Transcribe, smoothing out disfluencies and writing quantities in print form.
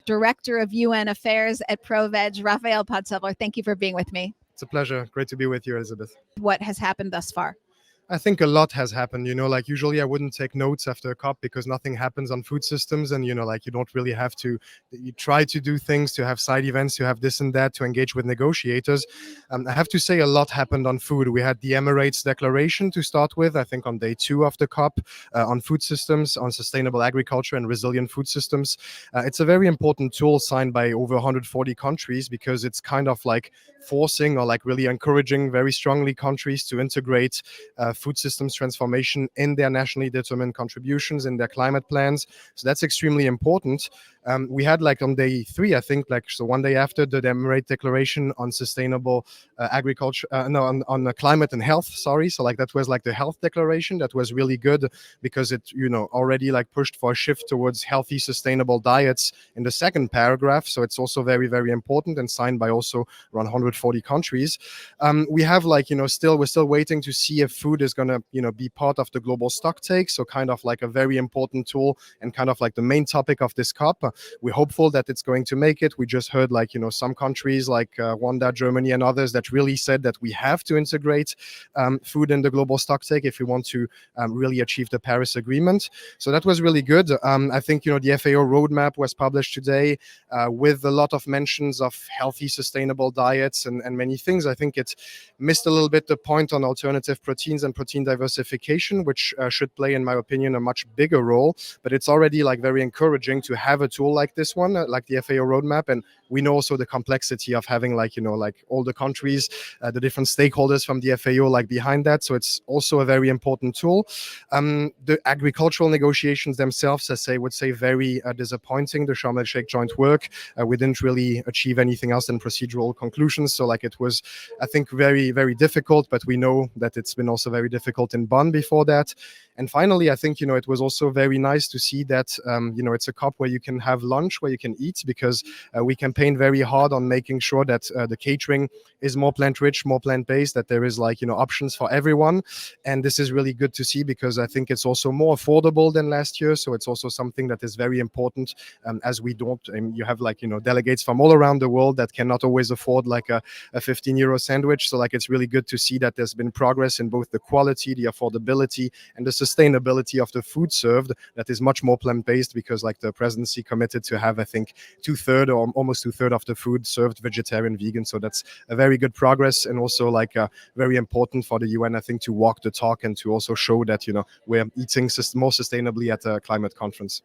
Director of UN Affairs at ProVeg, Raphael Podselver. Thank you for being with me. It's a pleasure. Great to be with you, Elysabeth. What has happened thus far? I think a lot has happened, like usually I wouldn't take notes after a COP because nothing happens on food systems, and like you don't really have to, you try to do things, to have side events, to have this and that, to engage with negotiators. I have to say a lot happened on food. We had the Emirates Declaration to start with, I think on day 2 of the COP, on food systems, on sustainable agriculture and resilient food systems. It's a very important tool signed by over 140 countries because it's kind of like forcing or like really encouraging very strongly countries to integrate food systems transformation in their nationally determined contributions, in their climate plans. So that's extremely important. We had like on day 3, I think, like so one day after the Emirate Declaration on sustainable agriculture, on climate and health, sorry. So like that was like the health declaration that was really good because it, already like pushed for a shift towards healthy, sustainable diets in the second paragraph. So it's also very, very important and signed by also around 140 countries. We have like, we're still waiting to see if food is going to, be part of the global stock take. So kind of like a very important tool and kind of like the main topic of this COP. We're hopeful that it's going to make it. We just heard like, some countries like Rwanda, Germany and others that really said that we have to integrate food in the global stock take if we want to really achieve the Paris Agreement. So that was really good. I think, the FAO roadmap was published today with a lot of mentions of healthy, sustainable diets and many things. I think it missed a little bit the point on alternative proteins and protein diversification, which should play, in my opinion, a much bigger role. But it's already like very encouraging to have a tool like this one, like the FAO roadmap. And we know also the complexity of having like, like all the countries, the different stakeholders from the FAO like behind that. So it's also a very important tool. The agricultural negotiations themselves, I would say very disappointing. The Sharm el-Sheikh joint work, we didn't really achieve anything else than procedural conclusions. So like it was, I think, very, very difficult, but we know that it's been also very difficult in Bonn before that. And finally, I think, it was also very nice to see that, it's a COP where you can have lunch, where you can eat, because we campaign very hard on making sure that the catering is more plant-rich, more plant-based, that there is like, options for everyone. And this is really good to see because I think it's also more affordable than last year. So it's also something that is very important as we don't, you have like, delegates from all around the world that cannot always afford like a 15 euro sandwich. So like, it's really good to see that there's been progress in both the quality, the affordability and the sustainability of the food served that is much more plant-based because like the presidency committed to have, I think, 2/3 or almost 2/3 of the food served vegetarian, vegan. So that's a very good progress and also like very important for the UN, I think, to walk the talk and to also show that, we're eating more sustainably at a climate conference.